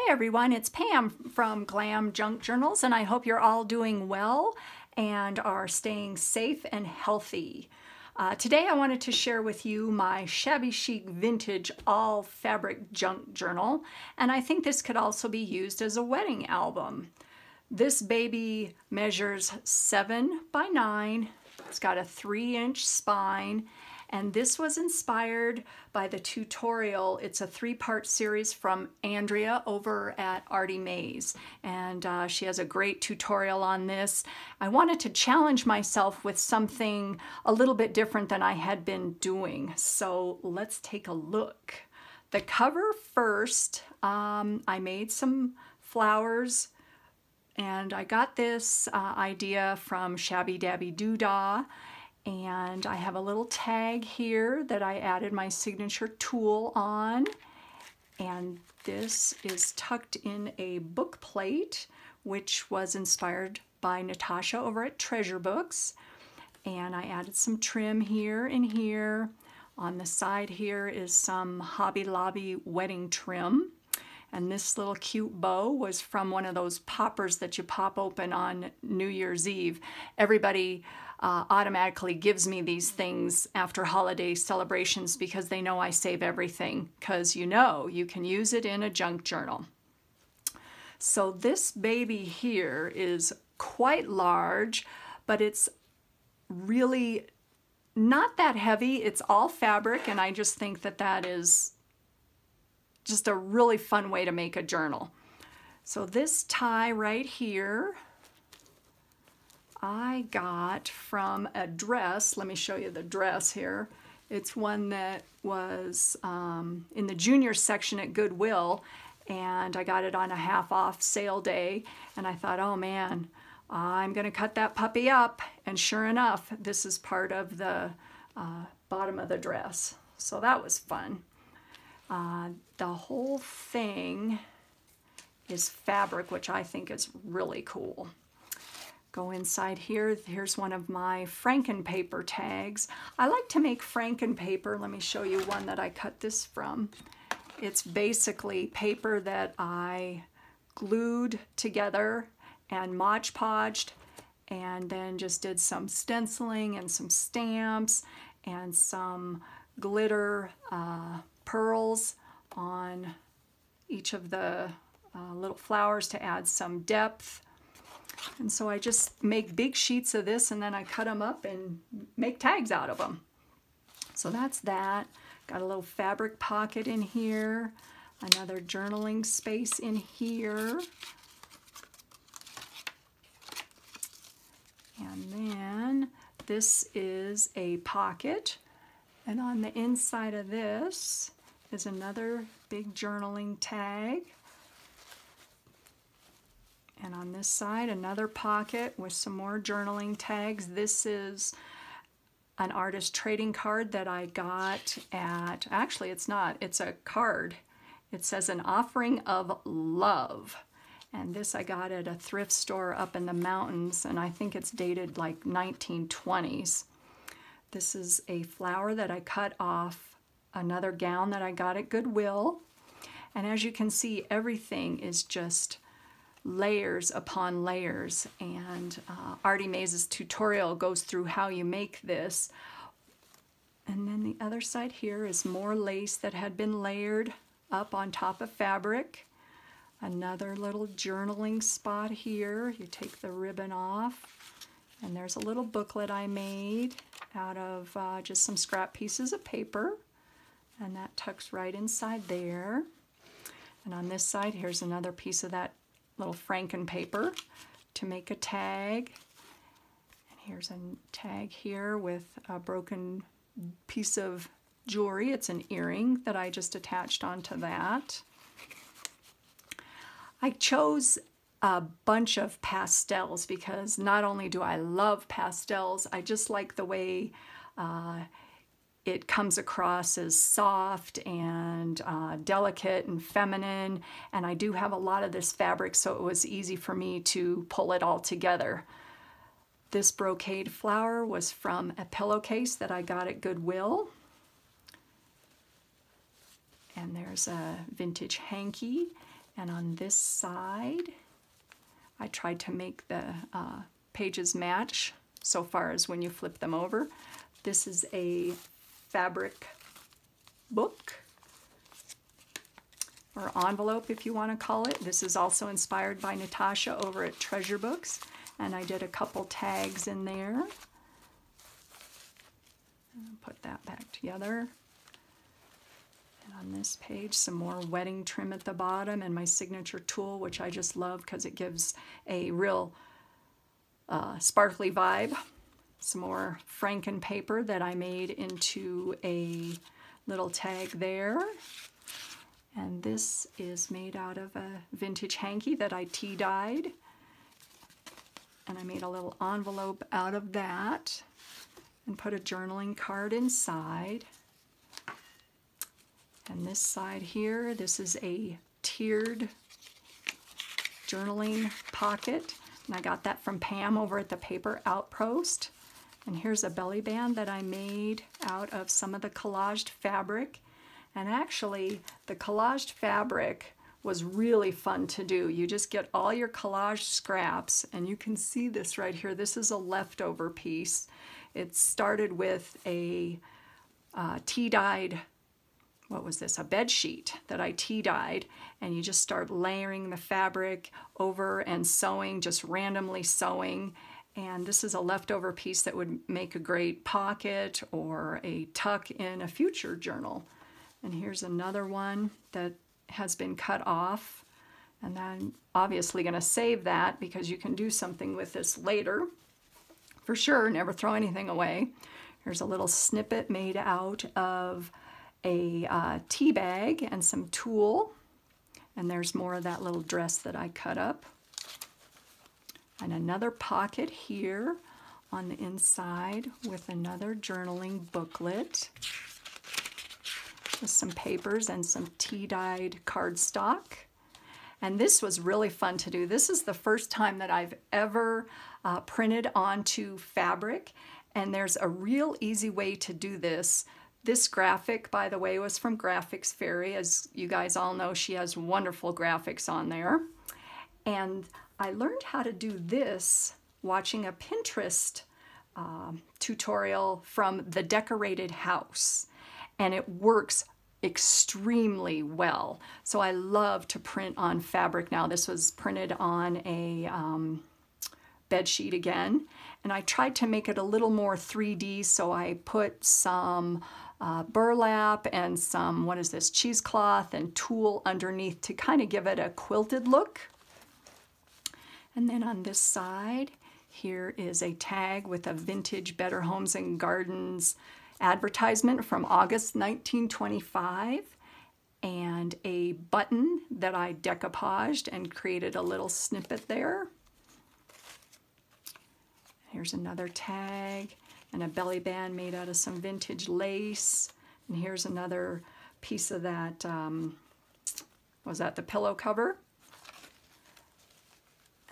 everyone, it's Pam from GlamJunkJournals, and I hope you're all doing well and are staying safe and healthy. Today I wanted to share with you my Shabby Chic Vintage All Fabric Junk Journal, and I think this could also be used as a wedding album. This baby measures 7 by 9, it's got a 3-inch spine, and this was inspired by the tutorial. It's a 3-part series from Andrea over at Artymaze, and she has a great tutorial on this. I wanted to challenge myself with something a little bit different than I had been doing, so let's take a look. The cover first, I made some flowers, and I got this idea from Shabby Dabby Doodah. And I have a little tag here that I added my signature tool on. And this is tucked in a book plate, which was inspired by Natasha over at Treasure Books. And I added some trim here and here. On the side here is some Hobby Lobby wedding trim. And this little cute bow was from one of those poppers that you pop open on New Year's Eve. Everybody automatically gives me these things after holiday celebrations because they know I save everything, because you know you can use it in a junk journal. So this baby here is quite large, but it's really not that heavy. It's all fabric, and I just think that that is just a really fun way to make a journal. So this tie right here I got from a dress. Let me show you the dress here. It's one that was in the junior section at Goodwill, and I got it on a half-off sale day, and I thought, oh man, I'm gonna cut that puppy up, and sure enough, this is part of the bottom of the dress. So that was fun. The whole thing is fabric, which I think is really cool. Go inside here. Here's one of my Franken-paper tags. I like to make Franken-paper. Let me show you one that I cut this from. It's basically paper that I glued together and Mod Podged, and then just did some stenciling and some stamps and some glitter pearls on each of the little flowers to add some depth. And so I just make big sheets of this, and then I cut them up and make tags out of them. So that's that. Got a little fabric pocket in here, another journaling space in here. And then this is a pocket, and on the inside of this is another big journaling tag. And on this side, another pocket with some more journaling tags. This is an artist trading card that I got at, actually it's not, it's a card. It says an offering of love. And this I got at a thrift store up in the mountains, and I think it's dated like 1920s. This is a flower that I cut off another gown that I got at Goodwill. And as you can see, everything is just layers upon layers, and Artymaze's tutorial goes through how you make this. And then the other side here is more lace that had been layered up on top of fabric. Another little journaling spot here. You take the ribbon off, and there's a little booklet I made out of just some scrap pieces of paper, and that tucks right inside there. And on this side, here's another piece of that little Franken paper to make a tag. And here's a tag here with a broken piece of jewelry. It's an earring that I just attached onto that. I chose a bunch of pastels because not only do I love pastels, I just like the way it comes across as soft and delicate and feminine, and I do have a lot of this fabric, so it was easy for me to pull it all together. This brocade flower was from a pillowcase that I got at Goodwill. And there's a vintage hanky, And on this side, I tried to make the pages match so far as when you flip them over. This is a fabric book, or envelope if you want to call it. This is also inspired by Natasha over at Treasure Books, and I did a couple tags in there. Put that back together. And on this page, some more wedding trim at the bottom and my signature tool, which I just love because it gives a real sparkly vibe. Some more Franken paper that I made into a little tag there. And this is made out of a vintage hanky that I tea-dyed. And I made a little envelope out of that and put a journaling card inside. And this side here, this is a tiered journaling pocket. And I got that from Pam over at the Paper Outpost. And here's a belly band that I made out of some of the collaged fabric. And actually, the collaged fabric was really fun to do. You just get all your collage scraps, and you can see this right here. This is a leftover piece. It started with a tea-dyed, what was this, a bed sheet that I tea-dyed, and you just start layering the fabric over and sewing, just randomly sewing. And this is a leftover piece that would make a great pocket or a tuck in a future journal. And here's another one that has been cut off. And I'm obviously going to save that because you can do something with this later. For sure, never throw anything away. Here's a little snippet made out of a tea bag and some tulle. And there's more of that little dress that I cut up. And another pocket here on the inside with another journaling booklet with some papers and some tea-dyed cardstock. And this was really fun to do. This is the first time that I've ever printed onto fabric, and there's a real easy way to do this. This graphic, by the way, was from Graphics Fairy. As you guys all know, she has wonderful graphics on there. And I learned how to do this watching a Pinterest tutorial from The Decorated House. And it works extremely well. So I love to print on fabric now. This was printed on a bed sheet again. And I tried to make it a little more 3D, so I put some burlap and some, what is this, cheesecloth and tulle underneath to kind of give it a quilted look. And then on this side, here is a tag with a vintage Better Homes and Gardens advertisement from August 1925 and a button that I decoupaged and created a little snippet there. Here's another tag and a belly band made out of some vintage lace. And here's another piece of that, was that the pillow cover?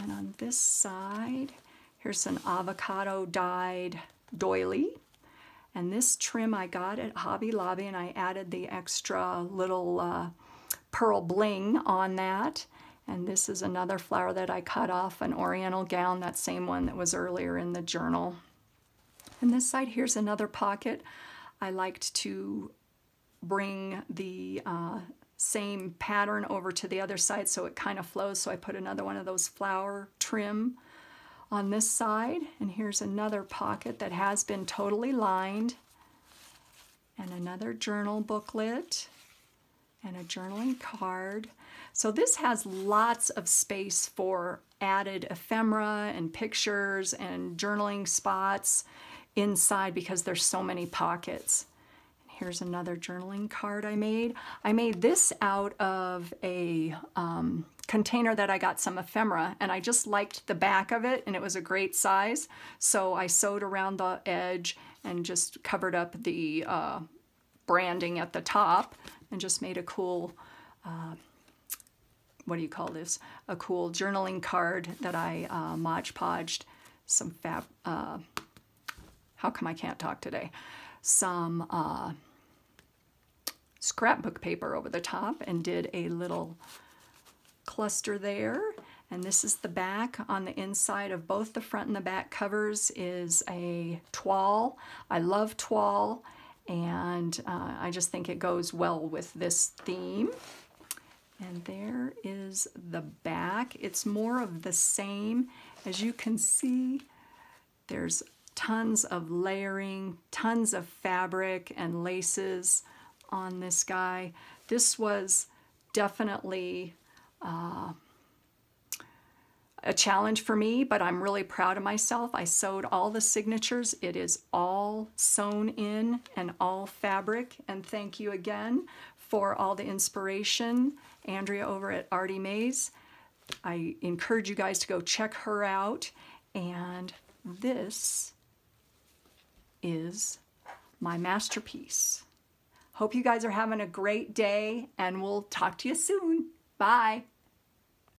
And on this side, here's an avocado dyed doily. And this trim I got at Hobby Lobby, and I added the extra little pearl bling on that. And this is another flower that I cut off an oriental gown, that same one that was earlier in the journal. And this side, here's another pocket. I liked to bring the same pattern over to the other side so it kind of flows. So I put another one of those flower trim on this side. And here's another pocket that has been totally lined. And another journal booklet. And a journaling card. So this has lots of space for added ephemera and pictures and journaling spots inside because there's so many pockets. Here's another journaling card I made. I made this out of a container that I got some ephemera, and I just liked the back of it, and it was a great size. So I sewed around the edge and just covered up the branding at the top and just made a cool, what do you call this? A cool journaling card that I Mod Podged some how come I can't talk today? Some scrapbook paper over the top and did a little cluster there. And this is the back. On the inside of both the front and the back covers is a toile. I love toile, and I just think it goes well with this theme. And there is the back. It's more of the same. As you can see, there's tons of layering, tons of fabric and laces on this guy. This was definitely a challenge for me, but I'm really proud of myself. I sewed all the signatures. It is all sewn in and all fabric. And thank you again for all the inspiration, Andrea over at Artymaze. I encourage you guys to go check her out. And this is my masterpiece. Hope you guys are having a great day, and we'll talk to you soon. Bye.